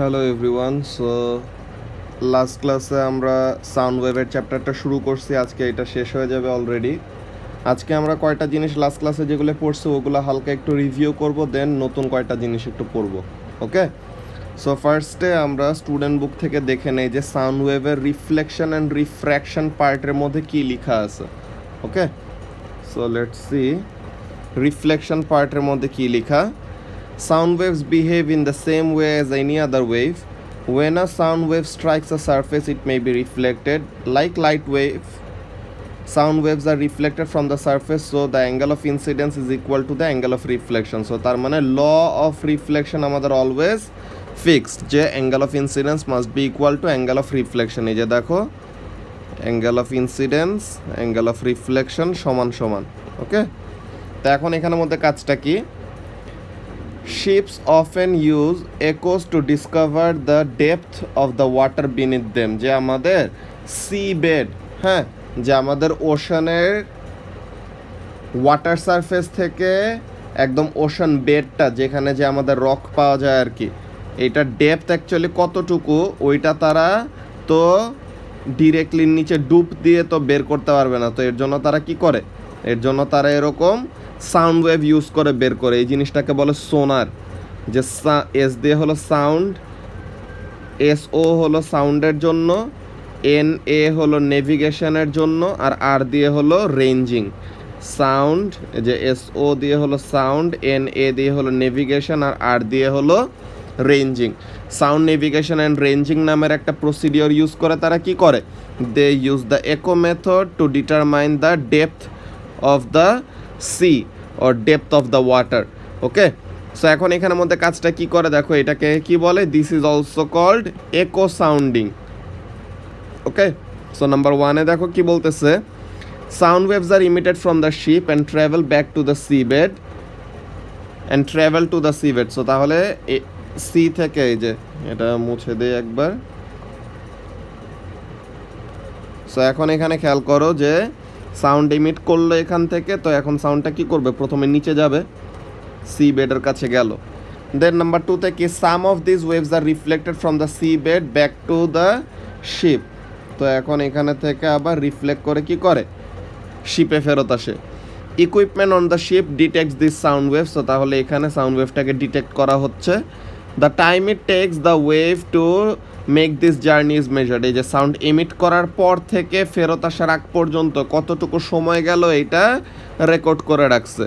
Hello everyone. So last ক্লাসে আমরা sound ওয়েভের চ্যাপ্টারটা শুরু করছি, আজকে এটা শেষ হয়ে যাবে অলরেডি। আজকে আমরা কয়টা জিনিস লাস্ট ক্লাসে যেগুলো পড়ছি ওগুলো হালকা একটু রিভিউ করব, দেন নতুন কয়টা জিনিস একটু পড়ব। ওকে, সো ফার্স্টে আমরা স্টুডেন্ট বুক থেকে দেখে নেই যে সাউন্ড ওয়েভের রিফ্লেকশন অ্যান্ড রিফ্র্যাকশন পার্টের মধ্যে কী লেখা আছে। ওকে, সো লেটস সি রিফ্লেকশন পার্টের মধ্যে কী লেখা। Sound waves behave in the same way as any other wave. When a sound wave strikes a surface, it may be reflected. Like light wave, sound waves are reflected from the surface, so the angle of incidence is equal to the angle of reflection. So তার মানে law of reflection আমাদের always fixed, যে angle of incidence must be equal to angle of reflection. এই যে দেখো, angle of incidence, angle of reflection সমান সমান। ওকে, তো এখন এখানের মধ্যে কাজটা কি? Ships often use echoes to discover the depth of the water beneath them. যে আমাদের সি বেড, হ্যাঁ, যে আমাদের ওশানের ওয়াটার সারফেস থেকে একদম ওশান বেডটা যেখানে যে আমাদের রক পাওয়া যায় আর কি, এইটার ডেপথ অ্যাকচুয়ালি কতটুকু ওইটা তারা তো ডিরেক্টলি নিচে ডুব দিয়ে তো বের করতে পারবে না। তো এর জন্য তারা কি করে? এর জন্য তারা এরকম সাউন্ড ওয়েভ ইউজ করে বের করে। এই জিনিসটাকে বলে সোনার। যে এস দিয়ে হলো সাউন্ড, এস ও হলো সাউন্ডের জন্য, এন এ হলো নেভিগেশনের জন্য, আর আর দিয়ে হলো রেঞ্জিং। সাউন্ড, যে এস ও দিয়ে হলো সাউন্ড, এন এ দিয়ে হলো নেভিগেশন, আর আর দিয়ে হলো ranging. Sound navigation and ranging নামের একটা প্রসিডিওর ইউজ করে তারা কি করে? দে ইউজ দ্য একো method to determine the depth of the sea or depth of the water. Okay, so এখন এখানের মধ্যে কাজটা কি করে দেখো, এটাকে কি বলে? This is also called echo sounding. Okay, so number ওয়ানে দেখো কি বলতেছে, sound waves are emitted from the ship and travel back to the sea bed so তাহলে সি থেকে, এই যে এটা মুছে দেই একবার। সো এখন এখানে খেয়াল করো যে সাউন্ড ইমিট করলো এখান থেকে, তো এখন সাউন্ডটা কি করবে? প্রথমে নিচে যাবে, সি বেডের কাছে গেল। দেন নাম্বার টু থেকে some of this waves are reflected from the sea bed back to the ship. তো এখন এখানে থেকে আবার রিফ্লেক্ট করে কি করে? শিপে ফেরত আসে। Equipment on the ship detects this sound waves. তো তাহলে এখানে সাউন্ড ওয়েভটাকে ডিটেক্ট করা হচ্ছে। The time it takes the wave to make this journey is measured. এই যে সাউন্ড এমিট করার পর থেকে ফেরত আসার আগ পর্যন্ত কতটুকু সময় গেল এটা রেকর্ড করে রাখছে।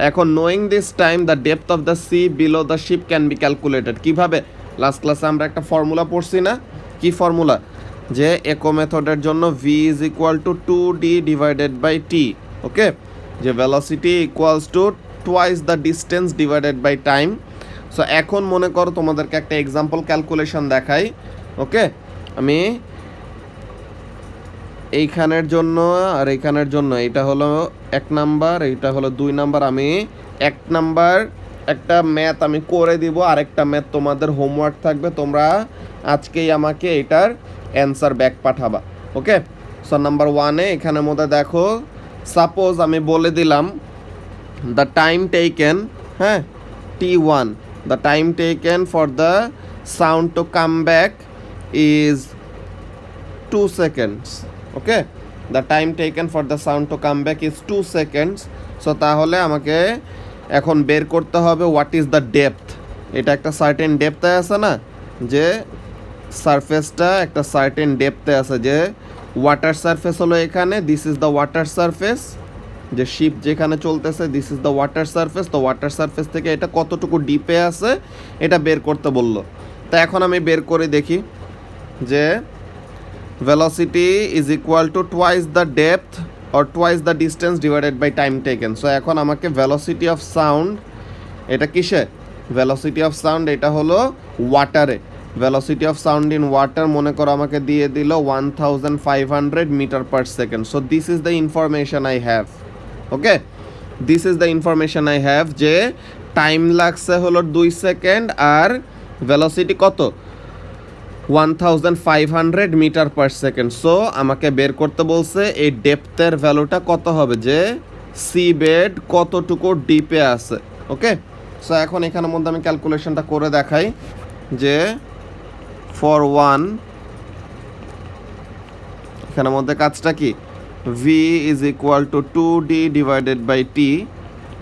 এখন knowing this time the depth of the sea below the ship can be calculated. কীভাবে? লাস্ট ক্লাসে আমরা একটা ফর্মুলা পড়ছি না? কি ফর্মুলা? যে একো মেথডের জন্য V is equal to 2d divided by T. Okay, যে velocity equals to twice the distance divided by time. So এখন মনে করো তোমাদেরকে একটা এক্সাম্পল ক্যালকুলেশন দেখাই। ওকে, আমি এইখানের জন্য আর এইখানের জন্য, এটা হলো 1 নাম্বার, এইটা হলো 2 নাম্বার। আমি 1 নাম্বার একটা ম্যাথ আমি করে দিব, আরেকটা ম্যাথ তোমাদের হোমওয়ার্ক থাকবে, তোমরা আজকেই আমাকে এটার অ্যান্সার ব্যাক পাঠাবা। ওকে, সো নাম্বার 1-এ এখানের মধ্যে দেখো, সাপোজ আমি বলে দিলাম দ্য টাইম টেকেন, হ্যাঁ, T1, the time taken for the sound to come back is 2 seconds. Okay, the time taken for the sound to come back is 2 seconds. So তাহলে আমাকে এখন বের করতে হবে হোয়াট ইজ দ্য ডেপথ। এটা একটা certain ডেপথে আছে না, যে সারফেসটা একটা সার্টেন ডেপথে আছে, যে ওয়াটার সারফেস হলো এখানে, this is the water surface, যে শিপ যেখানে চলতেছে this is the water surface. তো ওয়াটার সারফেস থেকে এটা কতটুকু ডিপে আছে এটা বের করতে বললো। তো এখন আমি বের করে দেখি যে velocity is equal to twice the depth or twice the distance divided by time taken. So এখন আমাকে velocity of sound, এটা কিসে? velocity of sound এটা হলো ওয়াটারে। velocity of sound in water মনে করো আমাকে দিয়ে দিল 1500 metre per second. So this is the information I have. Okay, this is the information I have, যে টাইম লাগছে হলো 2 সেকেন্ড আর velocity কত? 1500 মিটার পার সেকেন্ড। সো আমাকে বের করতে বলছে এই ডেপথের ভ্যালুটা কত হবে, যে সি বেড কতটুকু ডিপে আছে। ওকে, সো এখন এখানের মধ্যে আমি ক্যালকুলেশনটা করে দেখাই যে ফর 1, এখানের মধ্যে কাজটা কি, v is equal to 2d divided by t।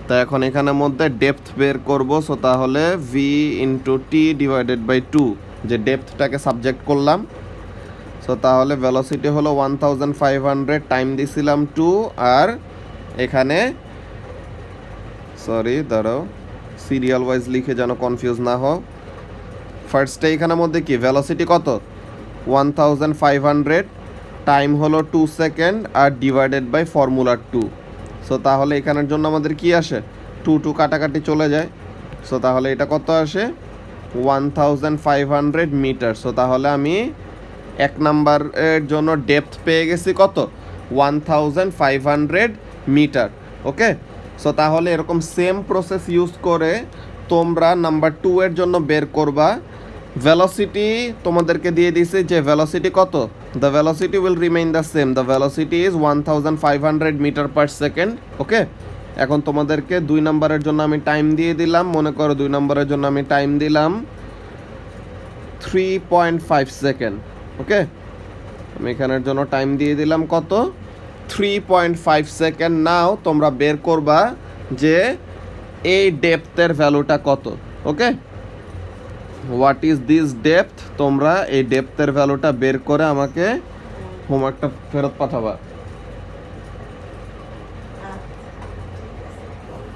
তা এখন এখানের মধ্যে ডেপথ বের করব, সো তাহলে v into t divided by 2, যে ডেপথটাকে সাবজেক্ট করলাম। সো তাহলে ভেলোসিটি হলো 1500, টাইম দিছিলাম 2, আর এখানে সরি দাঁড়াও, সিরিয়াল ওয়াইজ লিখে যেন কনফিউজ না হও। ফার্স্টে এখানের মধ্যে কি ভেলোসিটি কত, 1500, টাইম হলো 2 সেকেন্ড, আর ডিভাইডেড বাই ফর্মুলা 2। সো তাহলে এখানের জন্য আমাদের কি আসে, 2 কাটাকাটি চলে যায়। সো তাহলে এটা কত আসে, 1500 মিটার। সো তাহলে আমি 1 নাম্বারের জন্য ডেপথ পেয়ে গেছি কত, 1500 মিটার। ওকে, সো তাহলে এরকম সেম প্রসেস ইউজ করে তোমরা নাম্বার 2 এর জন্য বের করবা। ভেলোসিটি তোমাদেরকে দিয়ে দিছে যে ভেলোসিটি কত, the velocity will remain the same, the velocity is 1500 metre per second. Okay, এখন তোমাদেরকে 2 নাম্বারের জন্য আমি টাইম দিয়ে দিলাম, মনে করো 2 নাম্বারের জন্য আমি টাইম দিলাম 3.5 সেকেন্ড। ওকে, আমি এখানের জন্য টাইম দিয়ে দিলাম কত, 3.5 সেকেন্ড। নাও তোমরা বের করবা যে এই ডেপথের ভ্যালুটা কত। ওকে, হোয়াট ইজ দিস ডেপথ, তোমরা এই ডেপথের ভ্যালুটা বের করে আমাকে হোমওয়ার্কটা ফেরত পাঠাবা।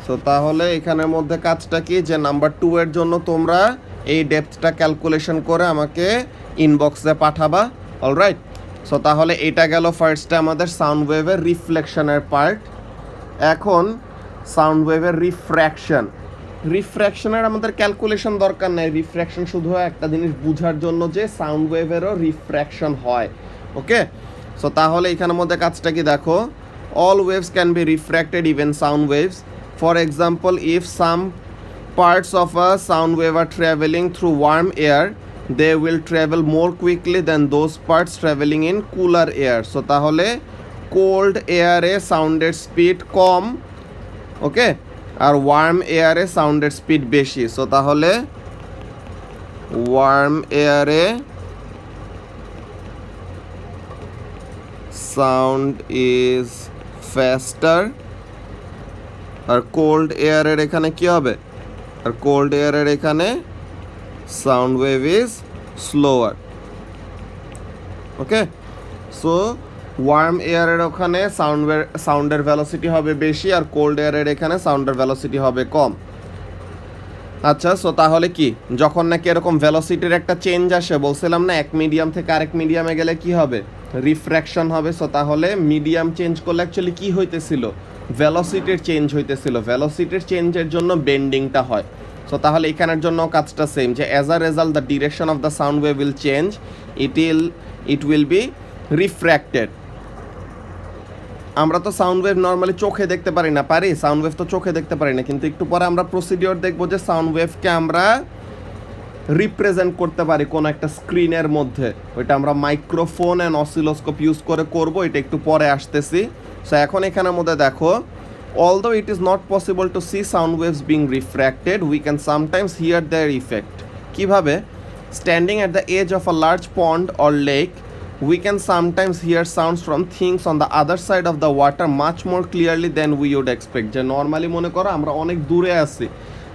সো তাহলে এখানের মধ্যে কাজটা কি, যে নাম্বার 2 এর জন্য তোমরা এই ডেপথটা ক্যালকুলেশন করে আমাকে ইনবক্সে পাঠাবা। অলরাইট, সো তাহলে এটা গেল ফার্স্টে আমাদের সাউন্ড ওয়েভের রিফ্লেকশনের পার্ট। এখন সাউন্ড ওয়েভের রিফ্র্যাকশনের আমাদের ক্যালকুলেশন দরকার নেই। রিফ্র্যাকশন শুধু একটা জিনিস বোঝার জন্য যে সাউন্ড ওয়েভেরও রিফ্র্যাকশন হয়। ওকে, সো তাহলে এখানের মধ্যে কাজটা কি দেখো, all waves can be refracted, even sound waves. For example, if some parts of a sound wave are traveling through warm air, they will travel more quickly than those parts traveling in cooler air. So তাহলে cold air এ সাউন্ডের speed কম, ওকে, আর worm এয়ারে সাউন্ডের speed বেশি। So তাহলে warm এয়ারে sound is faster, আর cold এয়ারের এখানে কি হবে, আর কোল্ড এয়ারের এখানে sound wave is slower. Okay, so warm এয়ারের ওখানে সাউন্ডের ভেলোসিটি হবে বেশি, আর কোল্ড এয়ারের এখানে সাউন্ডের ভেলোসিটি হবে কম। আচ্ছা, সো তাহলে কি, যখন নাকি এরকম ভেলোসিটির একটা চেঞ্জ আসে, বলছিলাম না এক মিডিয়াম থেকে আরেক মিডিয়ামে গেলে কি হবে, রিফ্র্যাকশন হবে। সো তাহলে মিডিয়াম চেঞ্জ করলে অ্যাকচুয়ালি কি হইতেছিল, ভেলোসিটির চেঞ্জ হইতেছিল। ভেলোসিটির চেঞ্জের জন্য বেন্ডিংটা হয়। সো তাহলে এখানের জন্য কাজটা সেম, যে as a result the direction of the sound wave will change, it will be refracted. আমরা তো সাউন্ড ওয়েভ নর্মালি চোখে দেখতে পারি না, পারি সাউন্ড ওয়েভ তো চোখে দেখতে পারি না, কিন্তু একটু পরে আমরা প্রসিডিওর দেখবো যে সাউন্ড ওয়েভকে আমরা রিপ্রেজেন্ট করতে পারি কোনো একটা স্ক্রিনের মধ্যে। ওইটা আমরা মাইক্রোফোন অ্যান্ড অসিলোস্কোপ ইউজ করে করবো, এটা একটু পরে আসতেছি। সো এখন এখানের মধ্যে দেখো, although it is not possible to see sound waves being refracted, we can sometimes hear their effect. কিভাবে, standing at the edge of a large pond or lake, we can sometimes hear sounds from things on the other side of the water much more clearly than we would expect. যে normally মনে করো আমরা অনেক দূরে আছি,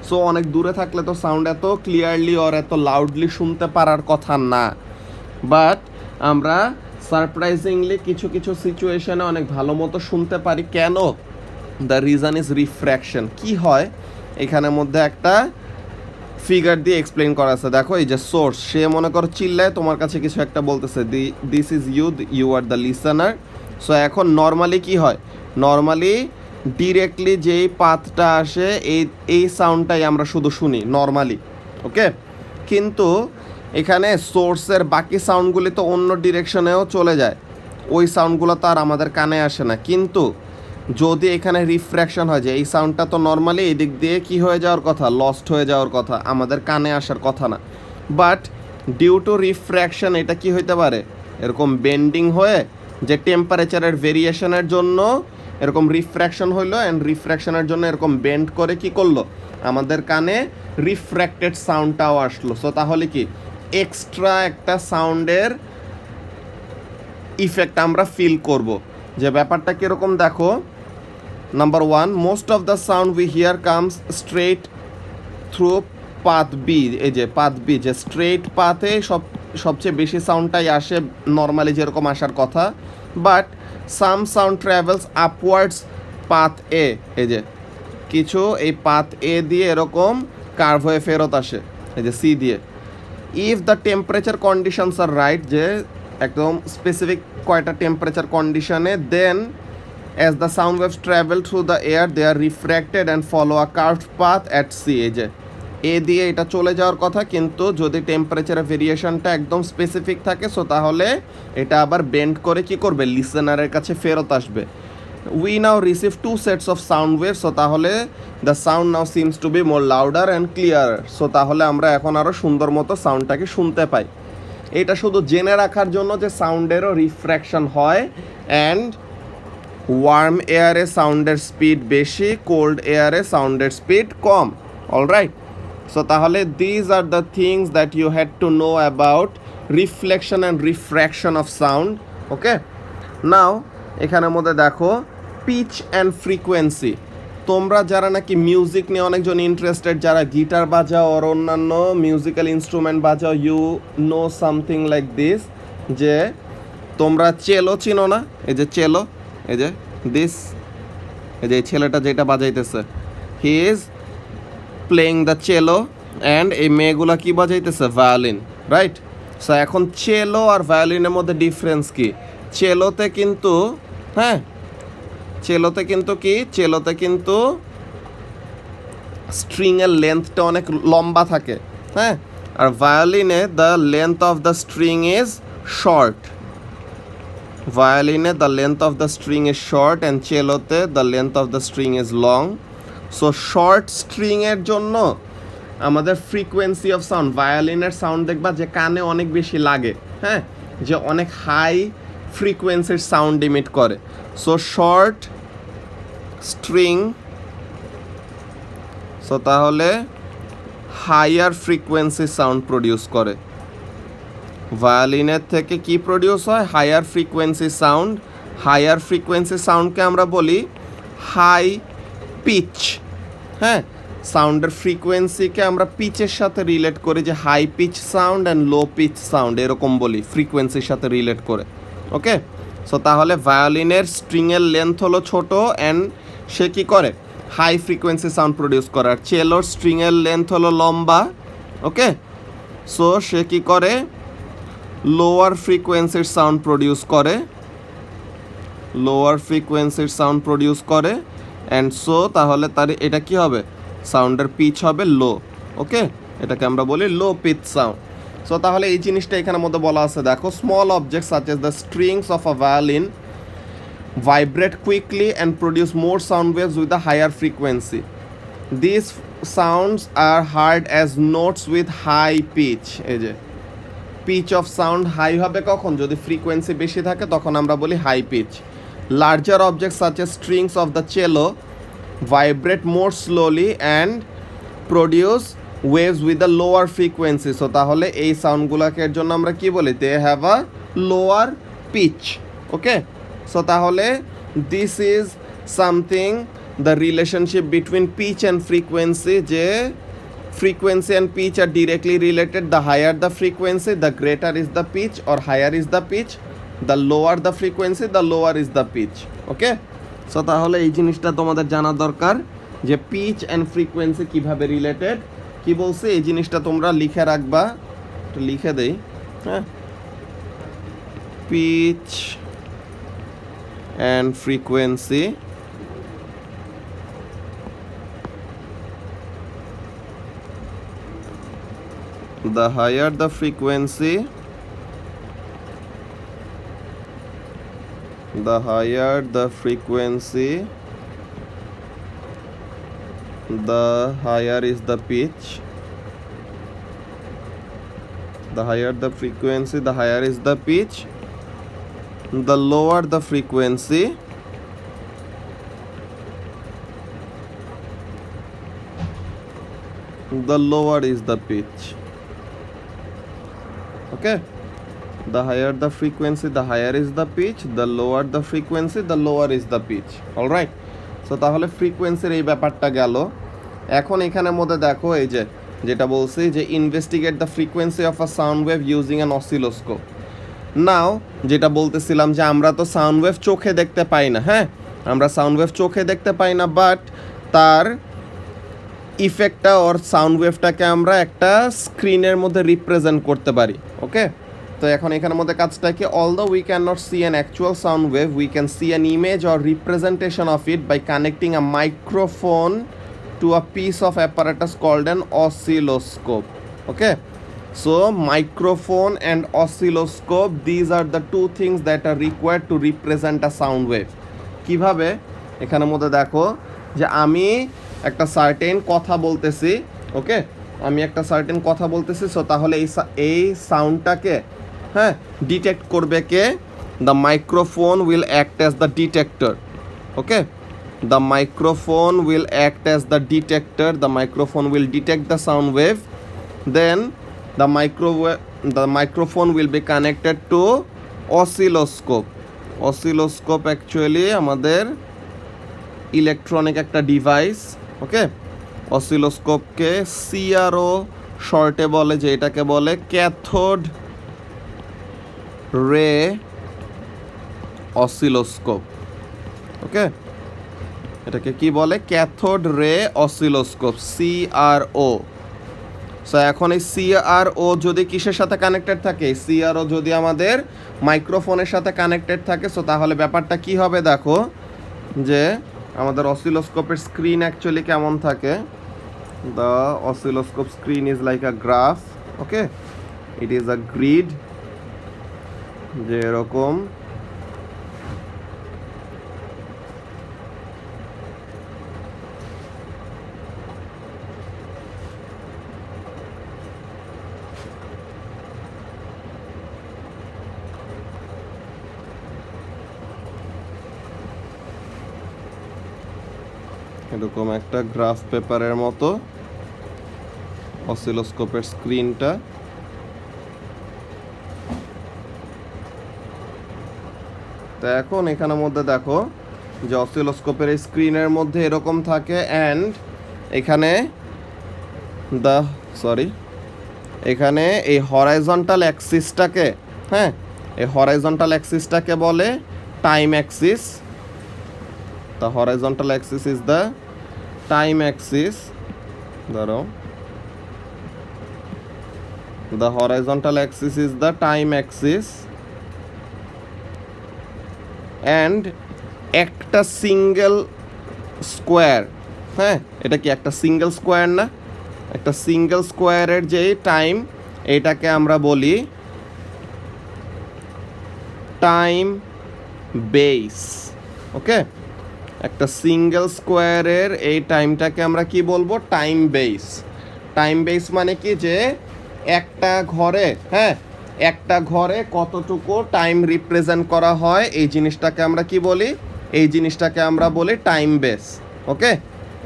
so অনেক দূরে থাকলে তো সাউন্ড এত ক্লিয়ারলি আর এত লাউডলি শুনতে পারার কথা না, বাট আমরা সারপ্রাইজিংলি কিছু কিছু সিচুয়েশনে অনেক ভালো মতো শুনতে পারি। কেন, দ্য রিজন ইজ রিফ্র্যাকশন। কি হয়, এখানের মধ্যে একটা ফিগার দিয়ে এক্সপ্লেন করা আছে। দেখো, এই যে সোর্স, সে মনে করো চিল্লায় তোমার কাছে কিছু একটা বলতেছে, this is you are the listener. So এখন নর্মালি কি হয়, নর্মালি ডিরেক্টলি যেই পাথটা আসে এই সাউন্ডটাই আমরা শুধু শুনি নর্মালি। ওকে, কিন্তু এখানে সোর্সের বাকি সাউন্ডগুলি তো অন্য ডিরেকশনেও চলে যায়, ওই সাউন্ডগুলো তো আর আমাদের কানে আসে না। কিন্তু যদি এখানে রিফ্র্যাকশন হয়, যে এই সাউন্ডটা তো নর্মালি এই দিক দিয়ে কি হয়ে যাওয়ার কথা, লস্ট হয়ে যাওয়ার কথা, আমাদের কানে আসার কথা না, বাট ডিউ টু রিফ্র্যাকশন এটা কি হইতে পারে, এরকম বেন্ডিং হয়ে যে টেম্পারেচারের ভেরিয়েশনের জন্য এরকম রিফ্র্যাকশন হইলো, অ্যান্ড রিফ্র্যাকশনের জন্য এরকম বেন্ড করে কি করলো, আমাদের কানে রিফ্র্যাক্টেড সাউন্ডটাও আসলো। সো তাহলে কি, এক্সট্রা একটা সাউন্ডের ইফেক্ট আমরা ফিল করব। যে ব্যাপারটা কীরকম দেখো, number one, most of the sound we hear comes straight through path B. এই যে পাথ বি, যে স্ট্রেট পাথে সবচেয়ে বেশি সাউন্ডটাই আসে নর্মালি যেরকম আসার কথা, but some sound travels upwards path A. এই যে কিছু এই পাথ এ দিয়ে এরকম কার্ভ হয়ে ফেরত আসে এই যে সি দিয়ে। If the temperature conditions are right, যে একদম স্পেসিফিক কয়টা টেম্পারেচার কন্ডিশনে, দেন as the sound waves travel through the air they are refracted and follow a curved path at sea। এই যে এ দিয়ে এটা চলে যাওয়ার কথা, কিন্তু যদি টেম্পারেচারের ভেরিয়েশনটা একদম স্পেসিফিক থাকে সো তাহলে এটা আবার বেন্ড করে কি করবে, লিসেনারের কাছে ফেরত আসবে। We now receive two sets of sound wave, so তাহলে the sound now seems to be more louder and clear. So তাহলে আমরা এখন আরও সুন্দর মতো সাউন্ডটাকে শুনতে পাই। এটা শুধু জেনে রাখার জন্য যে সাউন্ডেরও রিফ্র্যাকশন হয়, অ্যান্ড ওয়ার্ম এয়ারে সাউন্ডের স্পিড বেশি, কোল্ড এয়ারে সাউন্ডের স্পিড কম। অলরাইট, সো তাহলে these are the things that you had to know about reflection and refraction of sound. Okay, now এখানের মধ্যে দেখো পিচ অ্যান্ড ফ্রিকোয়েন্সি। তোমরা যারা নাকি মিউজিক নিয়ে অনেকজন ইন্টারেস্টেড, যারা গিটার বাজাও আর অন্যান্য মিউজিক্যাল ইনস্ট্রুমেন্ট বাজাও, you know something like this, যে তোমরা চেলো চিনো না? এই যে চেলো, এই যে দিস, এই যে ছেলেটা যেটা বাজাইতেছে, হি ইজ প্লেইং দ্য চেলো, অ্যান্ড এই মেয়েগুলা কি বাজাইতেছে, ভায়োলিন, রাইট? সো এখন চেলো আর ভায়োলিনের মধ্যে ডিফারেন্স কি? চেলোতে কিন্তু চেলোতে কিন্তু স্ট্রিংয়ের লেন্থটা অনেক লম্বা থাকে, হ্যাঁ, আর ভায়োলিনে the length of the string is short. ভায়োলিনে the length of the string is short and চেলোতে the length of the string is long. So short স্ট্রিংয়ের জন্য আমাদের ফ্রিকোয়েন্সি অফ সাউন্ড, ভায়োলিনের সাউন্ড দেখবা যে কানে অনেক বেশি লাগে, হ্যাঁ, যে অনেক হাই ফ্রিকোয়েন্সির সাউন্ড ইমিট করে। সো শর্ট স্ট্রিং, সো তাহলে হাইয়ার ফ্রিকোয়েন্সি সাউন্ড প্রডিউস করে। ভায়োলিনের থেকে কি প্রডিউস হয়? Higher frequency sound. Higher frequency সাউন্ডকে আমরা বলি হাই পিচ, হ্যাঁ, সাউন্ডের ফ্রিকোয়েন্সিকে আমরা পিচের সাথে রিলেট করি, যে high pitch sound and low pitch sound এরকম বলি ফ্রিকোয়েন্সির সাথে রিলেট করে। ওকে, সো তাহলে ভায়োলিনের স্ট্রিংয়ের লেন্থ হলো ছোট অ্যান্ড সে কী করে, হাই ফ্রিকোয়েন্সি সাউন্ড প্রডিউস করে। আর চেলোর স্ট্রিংয়ের লেন্থ হলো লম্বা, ওকে, সো সে কী করে, লোয়ার ফ্রিকোয়েন্সির সাউন্ড প্রডিউস করে, লোয়ার ফ্রিকোয়েন্সির সাউন্ড প্রডিউস করে, অ্যান্ড সো তাহলে তার এটা কি হবে, সাউন্ডের পিচ হবে লো। ওকে, এটাকে আমরা বলি লো পিচ সাউন্ড। সো তাহলে এই জিনিসটা এখানের মধ্যে বলা আছে, দেখো, small object such S the strings of a violin vibrate quickly and produce more sound waves with a higher frequency. These sounds are heard as notes with high pitch. এই যে পিচ অফ সাউন্ড হাই হবে কখন, যদি frequency বেশি থাকে তখন আমরা বলি high pitch. Larger object such as strings of the cello vibrate more slowly and produce waves with a lower frequency. So তাহলে এই সাউন্ডগুলোকে জন্য আমরা কি বলি, they have a lower pitch. Okay, so তাহলে this is something the relationship between pitch and frequency, যে frequency and pitch are directly related. The higher the frequency, the greater is the pitch, or higher is the pitch. The lower the frequency, the lower is the pitch. Okay, so তাহলে এই জিনিসটা তোমাদের জানা দরকার যে pitch and frequency কীভাবে related. কি বলছে এই জিনিসটা তোমরা লিখে রাখবা, একটু লিখে দেই, হ্যাঁ, pitch and frequency, the higher the frequency, the higher the frequency, the higher is the pitch. The higher the frequency, the higher is the pitch. The lower the frequency, the lower is the pitch. Okay, the higher the frequency the higher is the pitch, the lower the frequency the lower is the pitch. Alright, so তাহলে ফ্রিকোয়েন্সির এই ব্যাপারটা গেল। এখন এখানের মধ্যে দেখো এই যে যেটা বলছি যে investigate the frequency of a sound wave using an oscilloscope. Now যেটা বলতেছিলাম যে আমরা তো সাউন্ড ওয়েভ চোখে দেখতে পাই না, হ্যাঁ আমরা সাউন্ড ওয়েভ চোখে দেখতে পাই না, বাট তার ইফেক্টটা ওর সাউন্ড ওয়েভটাকে আমরা একটা স্ক্রিনের মধ্যে রিপ্রেজেন্ট করতে পারি। ওকে, তো এখন এখানের মধ্যে কাজটা কি, although we can not see an actual sound wave we can see an image or representation of it by connecting a microphone to a piece of apparatus called an oscilloscope. Okay, so microphone and oscilloscope, these are the two things that are required to represent a sound wave. কিভাবে, এখানের মধ্যে দেখো যে আমি একটা certain কথা বলতেছি, ওকে আমি একটা সার্টেন কথা বলতেছি, সো তাহলে এই সাউন্ডটাকে হ্যাঁ ডিটেক্ট করবে কে, the microphone will act as the detector. Okay, the microphone will act as the detector, the microphone will detect the sound wave, then the microphone will be connected to oscilloscope. Oscilloscope actually আমাদের electronic একটা device. ওকে, অসিলোস্কোপকে CRO শর্টে বলে, যে এটাকে বলে cathode ray oscilloscope. ওকে, এটাকে কি বলে, cathode ray oscilloscope, CRO. So এখন এই সিআরও যদি কিসের সাথে কানেক্টেড থাকে, সিআরও যদি আমাদের মাইক্রোফোনের সাথে কানেক্টেড থাকে, সো তাহলে ব্যাপারটা কি হবে দেখো যে আমাদের অসিলোস্কোপের স্ক্রিন অ্যাকচুয়ালি কেমন থাকে, the oscilloscope screen is like a graph. Okay, it is a grid, যে এরকম এরকম একটা গ্রাফ পেপারের মতো অসিলোস্কোপের স্ক্রিনটা। তো এখন এখানের মধ্যে দেখো যে অসিলোস্কোপের এই স্ক্রিনের মধ্যে এরকম থাকে, অ্যান্ড এখানে এখানে এই হরাইজন্টাল অ্যাক্সিসটাকে, হ্যাঁ এই হরাইজন্টাল অ্যাক্সিসটাকে বলে time Axis. The horizontal axis is the time axis. The horizontal axis is the time axis, and একটা সিঙ্গেল স্কোয়ার, হ্যাঁ এটা কি একটা সিঙ্গেল স্কোয়ার না, একটা সিঙ্গেল স্কোয়ারের যে টাইম, এটাকে আমরা বলি টাইম বেস। ওকে, একটা সিঙ্গেল স্কোয়ারের এই টাইমটাকে আমরা কি বলবো, টাইম বেস। টাইম বেস মানে কি, যে একটা ঘরে, হ্যাঁ একটা ঘরে কতটুকু টাইম রিপ্রেজেন্ট করা হয়, এই জিনিসটাকে আমরা কি বলি, এই জিনিসটাকে আমরা বলি টাইম বেস। ওকে,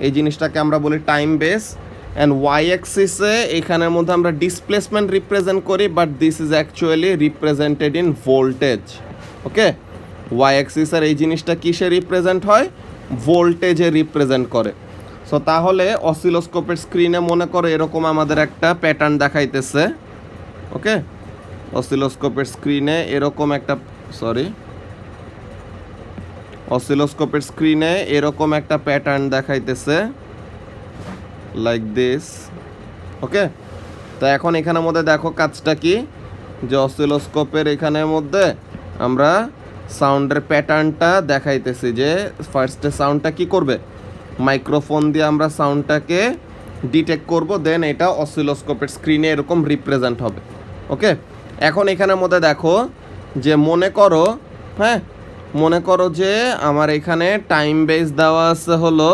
এই জিনিসটাকে আমরা বলি টাইম বেস। অ্যান্ড ওয়াই অ্যাক্সিসে এখানের মধ্যে আমরা ডিসপ্লেসমেন্ট রিপ্রেজেন্ট করি, but this is actually represented in voltage. Okay, Y অ্যাক্সিসের এই জিনিসটা কিসে রিপ্রেজেন্ট হয়, ভোল্টেজে রিপ্রেজেন্ট করে। সো তাহলে অসিলোস্কোপের স্ক্রিনে মনে করো এরকম আমাদের একটা প্যাটার্ন দেখাইতেছে। ওকে, অসিলোস্কোপের স্ক্রিনে এরকম একটা অসিলোস্কোপের স্ক্রিনে এরকম একটা প্যাটার্ন দেখাইতেছে লাইক দিস। ওকে, তো এখন এখানের মধ্যে দেখো কাজটা কি, যে অসিলোস্কোপের এখানের মধ্যে আমরা সাউন্ডের প্যাটার্নটা দেখাইতেছি, যে ফার্স্টে সাউন্ডটা কি করবে, মাইক্রোফোন দিয়ে আমরা সাউন্ডটাকে ডিটেক্ট করব, দেন এটা অসিলোস্কোপের স্ক্রিনে এরকম রিপ্রেজেন্ট হবে। ওকে, এখন এখানের মধ্যে দেখো যে মনে করো যে আমার এখানে টাইম বেস দেওয়া আছে, হলো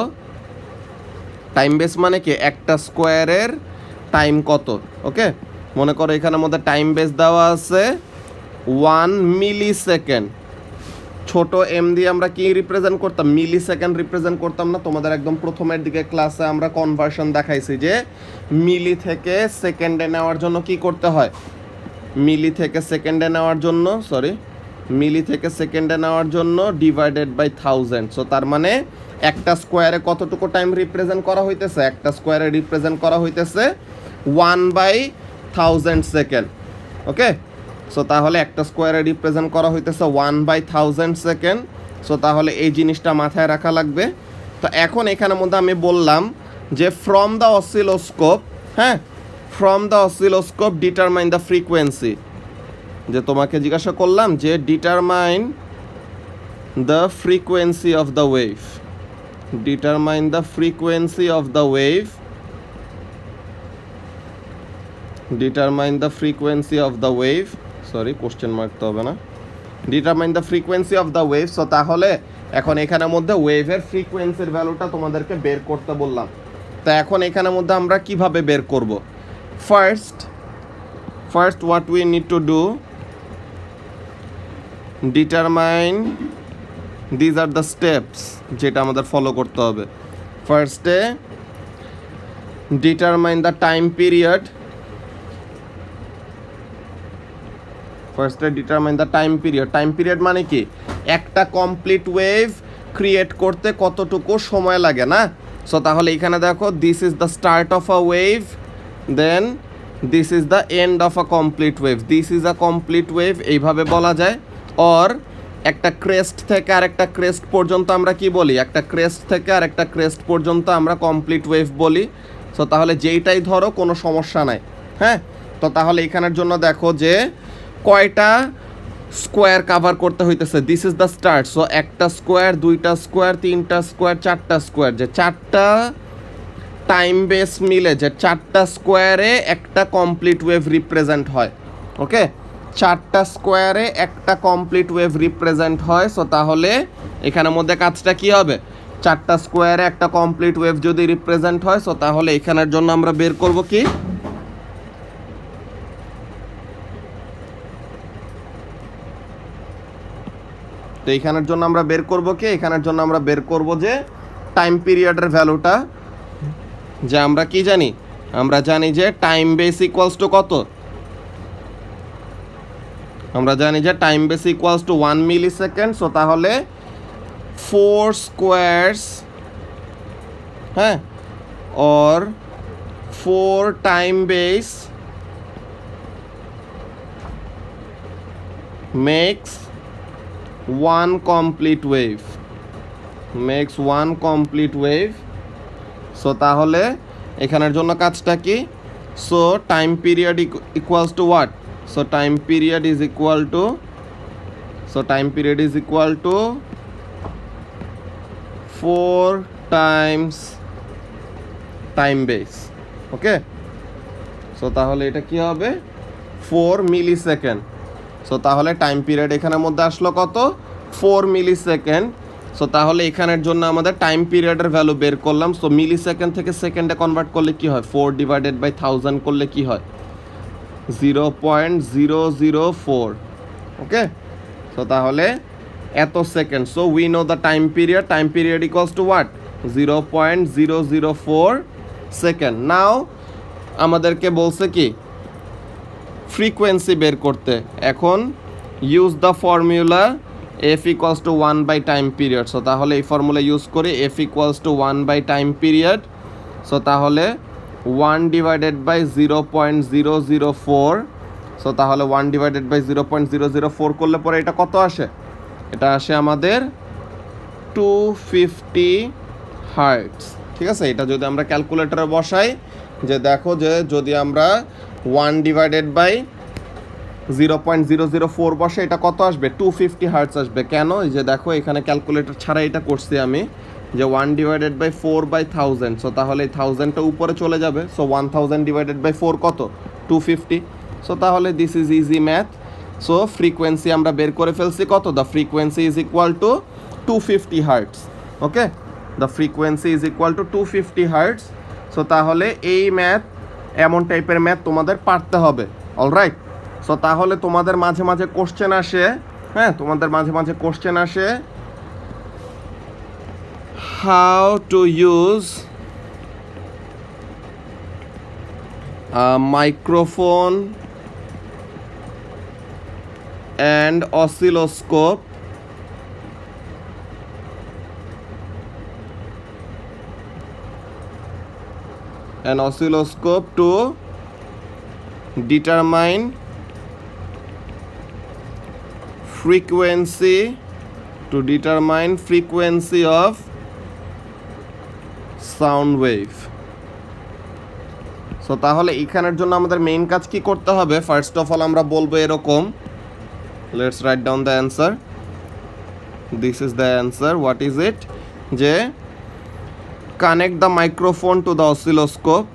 টাইম বেস মানে কি একটা স্কোয়ারের টাইম কত। ওকে, মনে করো এখানের মধ্যে টাইম বেস দেওয়া আছে 1 মিলি সেকেন্ড। ছোট এম দিয়ে আমরা কি রিপ্রেজেন্ট করতাম, মিলি সেকেন্ড রিপ্রেজেন্ট করতাম না, তোমাদের একদম প্রথমের দিকে ক্লাসে আমরা কনভার্সন দেখাইছি যে মিলি থেকে সেকেন্ডে নেওয়ার জন্য কি করতে হয়, মিলি থেকে সেকেন্ডে নেওয়ার জন্য মিলি থেকে সেকেন্ডে নেওয়ার জন্য ডিভাইডেড বাই 1000। সো তার মানে একটা স্কোয়ারে কতটুকু টাইম রিপ্রেজেন্ট করা হইতেছে, একটা স্কোয়ারে রিপ্রেজেন্ট করা হইতেছে 1/1000 সেকেন্ড। ওকে, সো তাহলে একটা স্কোয়ারে রিপ্রেজেন্ট করা হইতেছে 1/1000 সেকেন্ড। সো তাহলে এই জিনিসটা মাথায় রাখা লাগবে। তো এখন এখানের মধ্যে আমি বললাম যে ফ্রম দ্য অসিলোস্কোপ, হ্যাঁ, from the oscilloscope determine the frequency, যে তোমাকে জিজ্ঞাসা করলাম যে determine the frequency of the wave, determine the frequency of the wave, determine the frequency of the wave, sorry question mark তো হবে না, determine the frequency of the wave. So তাহলে এখন এখানের মধ্যে ওয়েভের ফ্রিকোয়েন্সির ভ্যালুটা তোমাদেরকে বের করতে বললাম। তা এখন এখানের মধ্যে আমরা কিভাবে বের করব? First what we need to do, determine, these are the steps যেটা আমাদের ফলো করতে হবে। ফার্স্টে ডিটারমাইন দ্য টাইম পিরিয়ড, ফার্স্টে determine the time period. Time period মানে কি? একটা কমপ্লিট ওয়েভ ক্রিয়েট করতে কতটুকু সময় লাগে না? সো তাহলে এখানে দেখো, this is the start of a wave, then this is the end of a complete wave, this is a complete wave, এইভাবে বলা যায়। অর একটা ক্রেস্ট থেকে আরেকটা ক্রেস্ট পর্যন্ত আমরা কি বলি? একটা ক্রেস্ট থেকে আরেকটা ক্রেস্ট পর্যন্ত আমরা কমপ্লিট ওয়েভ বলি। সো তাহলে যেইটাই ধরো কোনো সমস্যা নাই, হ্যাঁ। তো তাহলে এখানের জন্য দেখো যে কয়টা স্কোয়ার কাভার করতে হইতেছে, this is the start. So একটা স্কোয়ার, দুইটা স্কোয়ার, তিনটা স্কোয়ার, চারটা স্কোয়ার, যে চারটা টাইম বেস মিলে যে চারটা স্কোয়ারে একটা কমপ্লিট ওয়েভ রিপ্রেজেন্ট হয়। ওকে, চারটা স্কোয়ারে একটা কমপ্লিট ওয়েভ রিপ্রেজেন্ট হয়। সো তাহলে এখানের মধ্যে কাজটা কি হবে? চারটা স্কোয়ারে একটা কমপ্লিট ওয়েভ যদি রিপ্রেজেন্ট হয়, সো তাহলে এখানের জন্য আমরা বের করব কি? তো এইখানের জন্য আমরা বের করব কি? এখানের জন্য আমরা বের করব যে টাইম পিরিয়ডের ভ্যালুটা, যে আমরা কি জানি? আমরা জানি যে টাইম বেস ইকুয়ালস টু কত? আমরা জানি যে time base equals to 1 millisecond. So তাহলে 4 স্কোয়ারস, হ্যাঁ, or 4 time base makes 1 complete wave, makes 1 complete wave. So তাহলে এখানের জন্য কাজটা কি? So time period equals to what? So time period is equal to, so time period is equal to 4 times time base. Okay, so তাহলে এটা কি হবে? 4 millisecond. So তাহলে টাইম পিরিয়ড এখানের মধ্যে আসলো কত? 4 মিলি সেকেন্ড। সো তাহলে এখানের জন্য আমাদের টাইম পিরিয়ডের ভ্যালু বের করলাম। সো মিলি সেকেন্ড থেকে সেকেন্ডে কনভার্ট করলে কি হয়? 4 ডিভাইডেড বাই 1000 করলে কি হয়? 0.004। ওকে, সো তাহলে এত second. So we know the time period, time period equals to what? 0.004 second. Now আমাদেরকে বলছে কি? ফ্রিকোয়েন্সি বের করতে। এখন use the formula F equals to 1 by time period. So তাহলে এই ফর্মুলা ইউজ করে F equals to 1 by time period. So তাহলে 1 ডিভাইডেড বাই 0.004। সো তাহলে 1 ডিভাইডেড বাই 0.004 করলে পরে এটা কত আসে? এটা আসে আমাদের 250 হার্টজ। ঠিক আছে, এটা যদি আমরা ক্যালকুলেটরে বসাই, যে দেখো যে যদি আমরা 1 ডিভাইডেড বাই 0.004 বসে, এটা কত আসবে? 250 হার্টজ আসবে। কেন? এই যে দেখো এখানে ক্যালকুলেটর ছাড়া এটা করছি আমি, যে 1 ডিভাইডেড বাই 4 বাই 1000। সো তাহলে এই 1000টা উপরে চলে যাবে। সো 1000 ডিভাইডেড বাই 4 কত? 250। সো তাহলে this is easy math. So frequency আমরা বের করে ফেলছি কত? The frequency is equal two 250 hertz. Okay, the frequency is equal two 250 hertz. So তাহলে এই ম্যাথ, এমন টাইপের ম্যাথ তোমাদের পারতে হবে। অলরাইট, সো তাহলে তোমাদের মাঝে মাঝে কোশ্চেন আসে, হ্যাঁ, তোমাদের মাঝে মাঝে কোশ্চেন আসে, how to use microphone and oscilloscope to determine frequency of sound wave. So তাহলে এখানের জন্য আমাদের মেইন কাজ কি করতে হবে? ফার্স্ট অফ অল আমরা বলবো এরকম, let's write down the answer, this is the answer, what is it? যে connect the microphone to the oscilloscope,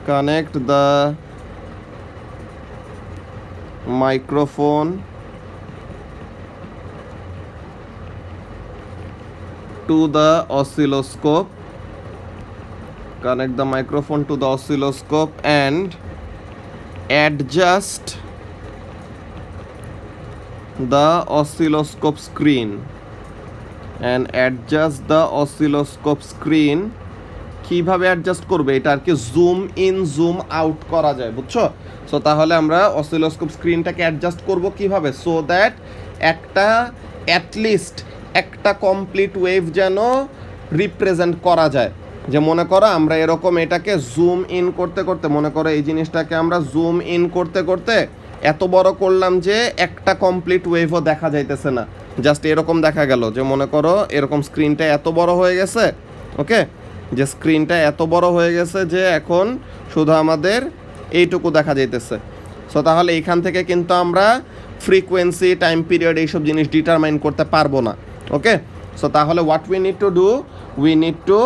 connect the microphone to the oscilloscope, connect the microphone to the oscilloscope and adjust the oscilloscope screen কিভাবে adjust করবে? এটা আর কি zoom in zoom out করা যায়, বুঝছো? So তাহলে আমরা অসিলোস্কোপ স্ক্রিনটাকে অ্যাডজাস্ট করব কিভাবে? সো দ্যাট অ্যাটলিস্ট একটা কমপ্লিট ওয়েভ যেন রিপ্রেজেন্ট করা যায়। যে মনে করো আমরা এরকম এটাকে জুম ইন করতে করতে, মনে করো এই জিনিসটাকে আমরা জুম ইন করতে করতে এত বড় করলাম যে একটা কমপ্লিট ওয়েভও দেখা যাইতেছে না, জাস্ট এরকম দেখা গেল। যে মনে করো এরকম স্ক্রিনটা এত বড় হয়ে গেছে, ওকে, যে স্ক্রিনটা এত বড় হয়ে গেছে যে এখন শুধু আমাদের এইটুকু দেখা যাইতেছে। সো তাহলে এইখান থেকে কিন্তু আমরা ফ্রিকোয়েন্সি, টাইম পিরিয়ড এইসব জিনিস ডিটারমাইন করতে পারবো না, ওকে। সো তাহলে what we need to do, we need to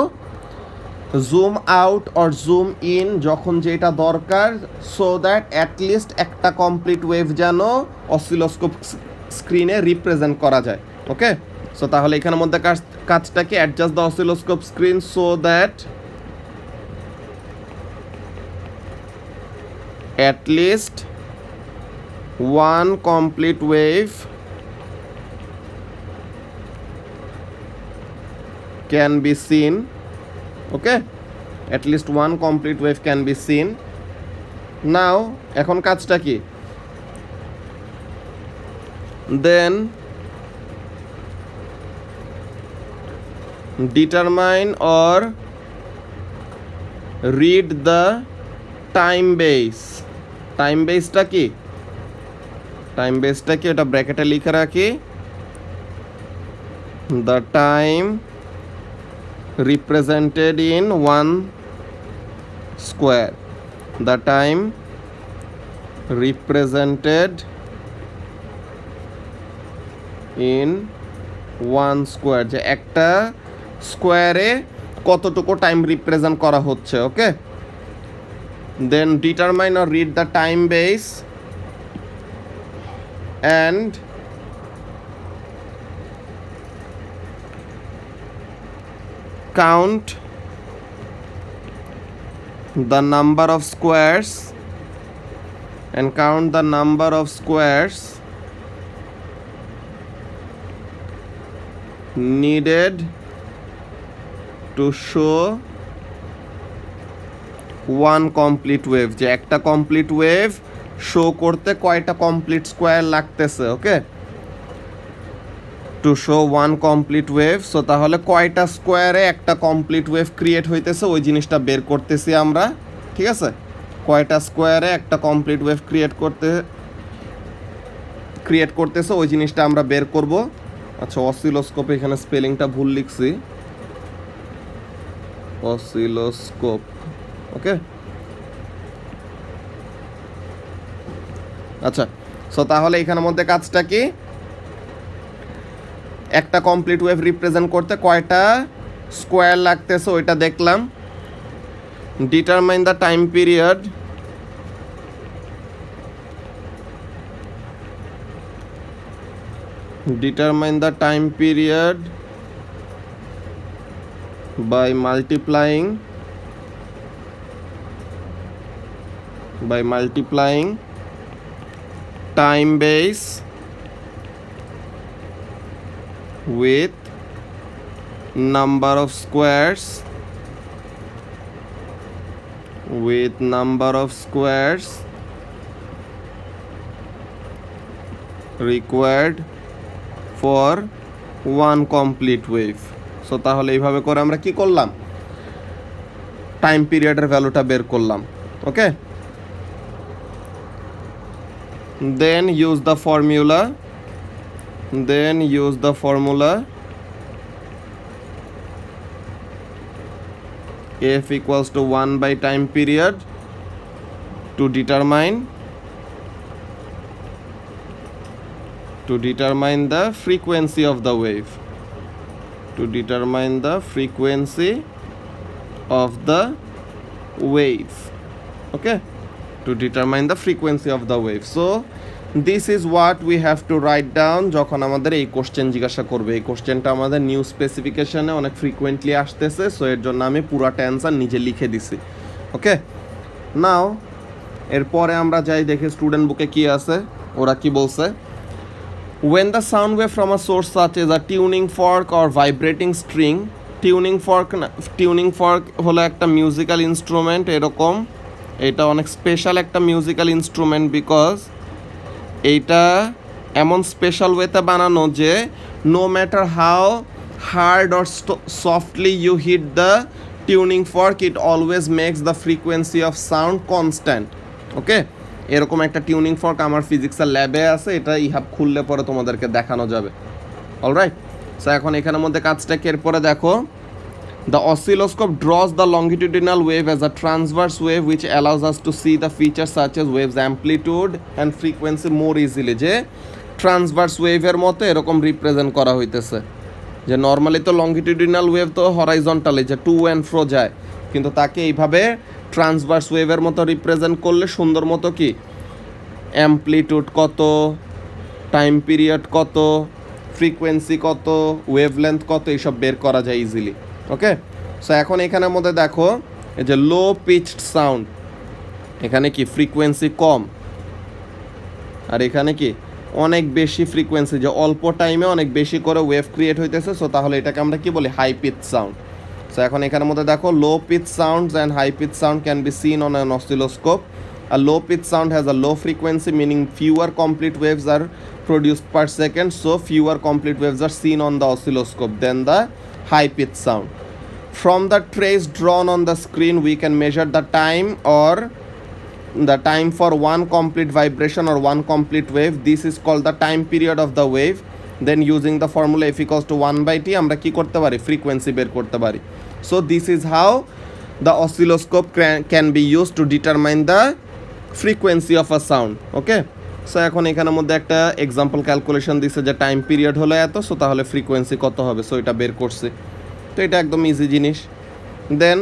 zoom out or zoom in যখন যেটা দরকার, সো দ্যাট অ্যাটলিস্ট একটা কমপ্লিট ওয়েভ যেন অসিলোস্কোপ স্ক্রিনে রিপ্রেজেন্ট করা যায়, ওকে। সো তাহলে এখানের মধ্যে কাজটা কি? Adjust the oscilloscope screen so that at least one complete wave can be seen, okay, at least one complete wave can be seen. Now এখন কাজটা কি? Then determine or read the time base. Time বেসটা কি? Time বেসটা কি? এটা ব্র্যাকেটে লিখে রাখি, the time represented in one square, the time represented in one square, যে একটা স্কোয়ারে কতটুকু টাইম রিপ্রেজেন্ট করা হচ্ছে, ওকে। Then determine or read the time base and count the number of squares needed to show one complete wave, যে একটা complete wave show করতে কয়টা কমপ্লিট স্কোয়ার লাগতেছে, okay, to show one complete wave. So তাহলে কয়টা স্কোয়ারে একটা complete wave create হইতেছে ওই জিনিসটা বের করতেছি আমরা, ঠিক আছে। কয়টা স্কোয়ারে একটা কমপ্লিট ওয়েভ ক্রিয়েট করতেছে ওই জিনিসটা আমরা বের করব। আচ্ছা, অসিলোস্কোপ, এখানে স্পেলিংটা ভুল লিখছি, অসিলোস্কোপ, ওকে। আচ্ছা, সো তাহলে এখানের মধ্যে কাজটা কি? একটা কমপ্লিট ওয়েভ রিপ্রেজেন্ট করতে কয়টা স্কোয়ার লাগতেছে ওইটা দেখলাম। Determine the time period, by multiplying time base with number of squares required for one complete wave. So তাহলে এইভাবে করে আমরা কি করলাম, টাইম পিরিয়ডের ভ্যালুটা বের করলাম। ওকে, then use the formula f equals to 1 by time period to determine the frequency of the wave, okay, to determine the frequency of the wave. So this is what we have to write down যখন আমাদের এই question জিজ্ঞাসা করবে। এই কোশ্চেনটা আমাদের new স্পেসিফিকেশনে অনেক frequently আসতেছে, সো এর জন্য আমি পুরাটা অ্যান্সার নিজে লিখে দিছি। ওকে, নাও এরপরে আমরা যাই দেখি স্টুডেন্ট বুকে কি আছে, ওরা কি বলছে। When the sound wave from a source such as a tuning fork or vibrating string, tuning fork হলো একটা মিউজিক্যাল ইনস্ট্রুমেন্ট, এরকম এটা অনেক স্পেশাল একটা মিউজিক্যাল ইনস্ট্রুমেন্ট, বিকজ এইটা এমন স্পেশাল ওয়েতে বানানো যে no matter how hard or softly you hit the tuning fork, it always makes the frequency of sound constant. Okay, এরকম একটা টিউনিং ফর্ক আমার ফিজিক্সের ল্যাবে আছে, এটা ইহাব খুললে পরে তোমাদেরকে দেখানো যাবে। অলরাইট, সো এখন এখানের মধ্যে কাজটা কি, এরপরে দেখো, the oscilloscope draws the longitudinal wave as a transverse wave which allows us to see the features such as waves amplitude and frequency more easily, যে ট্রান্সভার্স ওয়েভের মতো এরকম রিপ্রেজেন্ট করা হইতেছে। যে নর্মালি তো লংগিটিউডিনাল ওয়েভ তো হরাইজন্টালি যে টু অ্যান্ড ফ্রো যায়, কিন্তু তাকে এইভাবে ট্রান্সভার্স ওয়েভের মতো রিপ্রেজেন্ট করলে সুন্দর মতো কি অ্যাম্প্লিটিউড কত, টাইম পিরিয়ড কত, ফ্রিকোয়েন্সি কত, ওয়েভলেন্থ কত, এইসব বের করা যায় ইজিলি। ওকে, সো এখন এখানের মধ্যে দেখো এই যে লো পিচড সাউন্ড, এখানে কি ফ্রিকোয়েন্সি কম, আর এখানে কি অনেক বেশি ফ্রিকোয়েন্সি, যে অল্প টাইমে অনেক বেশি করে ওয়েভ ক্রিয়েট হইতেছে, সো তাহলে এটাকে আমরা কি বলি, হাই পিচ সাউন্ড। সো এখন এখানের মধ্যে দেখো low pitch sounds and high pitch sound can be seen on an oscilloscope. A low pitch sound has a low frequency, meaning fewer complete waves are produced per second, so fewer complete waves are seen on the oscilloscope than the high pitch sound. From the trace drawn on the screen we can measure the time for one complete vibration or one complete wave. This is called the time period of the wave. Then using the formula f equals to 1 by t আমরা কি করতে পারি, frequency বের করতে পারি। So this is how the oscilloscope can be used to determine the frequency of a sound. Okay, so এখন এখানের মধ্যে একটা এক্সাম্পল ক্যালকুলেশন দিছে যে টাইম পিরিয়ড হলো এত, সো তাহলে ফ্রিকোয়েন্সি কত হবে, সো এটা বের করছি। তো এটা একদম ইজি জিনিস। দেন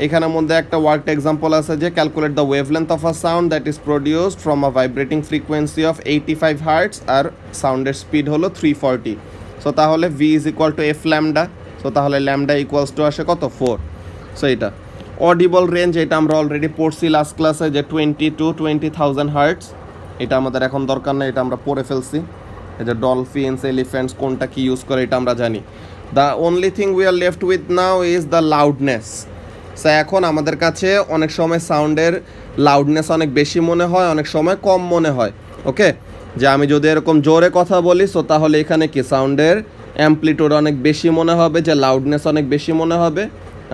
এখানের মধ্যে একটা ওয়ার্কড এক্সাম্পল আছে যে calculate the wavelength of a sound that is produced from a vibrating frequency of 85 hertz, আর সাউন্ডের স্পিড হলো 340। সো তাহলে v is equal to f lambda, so তাহলে ল্যামডা ইকুয়ালস টু আসে কত, 4। সো এটা অডিবল রেঞ্জ, এটা আমরা অলরেডি পড়ছি লাস্ট ক্লাসে যে 20 to 20,000 হার্টস, এটা আমাদের এখন দরকার নেই, এটা আমরা পড়ে ফেলছি। এই যে ডলফিনস, এলিফ্যান্টস কোনটা কি ইউজ করে এটা আমরা জানি। The only thing we are left with now is the loudness. So এখন আমাদের কাছে অনেক সময় সাউন্ডের লাউডনেস অনেক বেশি মনে হয়, অনেক সময় কম মনে হয়। ওকে, যে আমি যদি এরকম জোরে কথা বলি, সো তাহলে এখানে কি সাউন্ডের অ্যাম্প্লিটিউড অনেক বেশি মনে হবে, যে লাউডনেস অনেক বেশি মনে হবে।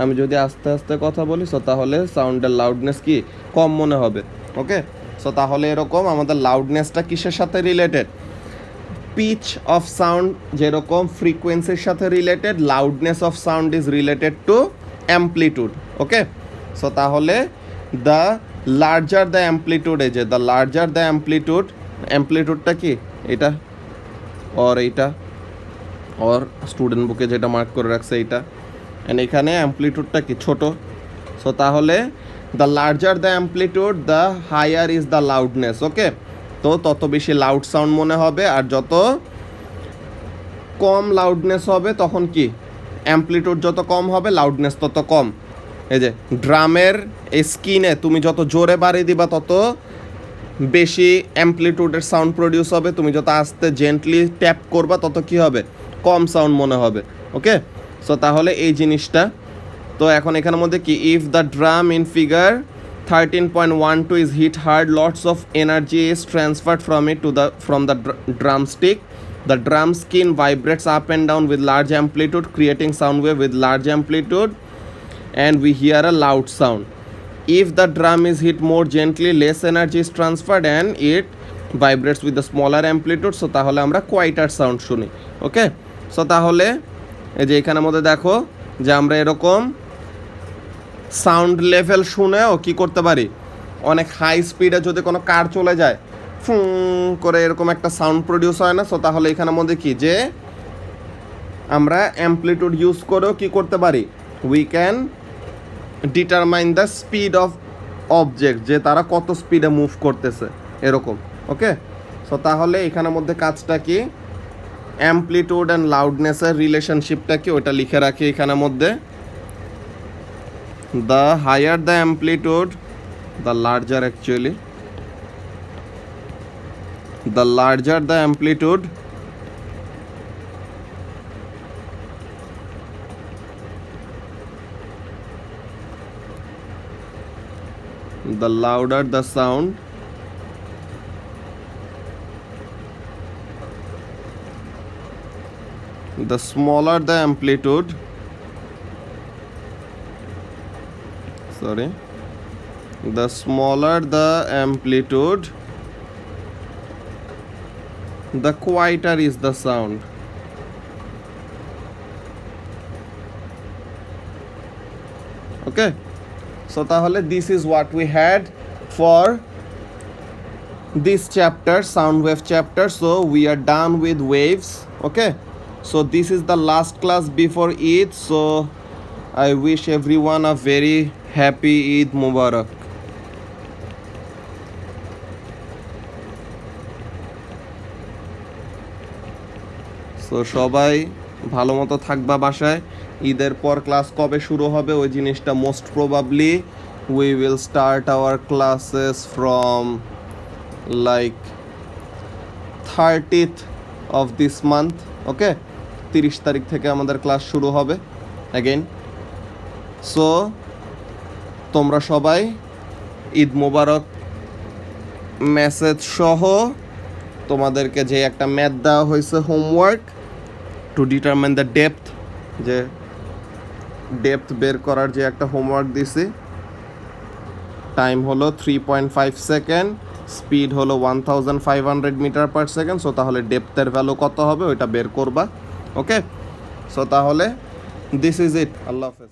আমি যদি আস্তে আস্তে কথা বলি, সো তাহলে সাউন্ডের লাউডনেস কি কম মনে হবে। ওকে, সো তাহলে এরকম আমাদের লাউডনেসটা কিসের সাথে রিলেটেড, পিচ অফ সাউন্ড যেরকম ফ্রিকোয়েন্সির সাথে related, loudness of sound is related to amplitude. Okay, so তাহলে দ্য লার্জার দ্য অ্যাম্প্লিটিউড, এই যে দ্য লার্জার দ্য অ্যাম্প্লিটিউড, অ্যাম্প্লিটিউডটা কি এটা অর এইটা, অর স্টুডেন্ট বুকে যেটা মার্ক করে রাখছে এইটা, অ্যান্ড এখানে অ্যাম্প্লিটিউডটা কি ছোট। সো তাহলে the larger the amplitude the higher is the loudness. Okay, তো তত বেশি লাউড সাউন্ড মনে হবে, আর যত কম লাউডনেস হবে তখন কি অ্যাম্প্লিটিউড যত কম হবে লাউডনেস তত কম। এই যে ড্রামের এই স্কিনে তুমি যত জোরে বাড়িয়ে দিবা তত বেশি অ্যাম্প্লিটিউডের সাউন্ড প্রডিউস হবে, তুমি যত আস্তে জেন্টলি ট্যাপ করবা তত কি হবে, কম সাউন্ড মনে হবে। ওকে, সো তাহলে এই জিনিসটা। তো এখন এখানের মধ্যে কি, if the drum in figure 13.12 is hit hard. Lots of energy is transferred from it to the from the drumstick. The drum skin vibrates up and down with large amplitude, creating sound wave with large amplitude, and we hear a loud sound. If the drum is hit more gently, less energy is transferred and it vibrates with the smaller amplitude. So তাহলে আমরা quieter sound শুনি। ওকে, so তাহলে এই যে এখানের মধ্যে দেখো যে আমরা এরকম সাউন্ড লেভেল শুনেও কি করতে পারি, অনেক হাই স্পিডে যদি কোনো কার চলে যায় ফুঁ করে এরকম একটা সাউন্ড প্রডিউস হয় না। সো তাহলে এখানের মধ্যে কি যে আমরা অ্যাম্প্লিটিউড ইউজ করেও কি করতে পারি, we can determine the speed of object, যে তারা কত স্পিডে মুভ করতেছে এরকম। ওকে, সো তাহলে এখানের মধ্যে কাজটা কি, অ্যাম্প্লিটিউড অ্যান্ড লাউডনেসের রিলেশনশিপটা কি ওটা লিখে রাখি এখানের মধ্যে। The higher the amplitude, the larger actually, the larger the amplitude, the louder the sound, the smaller the amplitude, the smaller the amplitude, the quieter is the sound. Okay, so tahole this is what we had for this chapter, sound wave chapter. So we are done with waves. Okay, so this is the last class before Eid, so I wish everyone a very happy Eid Mubarak. তো সবাই ভালো মতো থাকবা বাসায়। ঈদের পর class কবে শুরু হবে ওই জিনিসটা most probably we will start our classes from like 30th of this month. Okay, 30 তারিখ থেকে আমাদের ক্লাস শুরু হবে অ্যাগেন। সো তোমরা সবাই ঈদ মোবারক মেসেজ সহ তোমাদেরকে যে একটা ম্যাথ দেওয়া হয়েছে homework to determine the depth, যে ডেপথ বের করার যে একটা হোমওয়ার্ক দিছি, টাইম হলো 3.5 সেকেন্ড, স্পিড হলো 1500 মিটার পার সেকেন্ড। সো তাহলে ডেপথের ভ্যালু কত হবে ওইটা বের করবা। ওকে, সো তাহলে দিস ইজ ইট, আল্লাহ হাফেজ।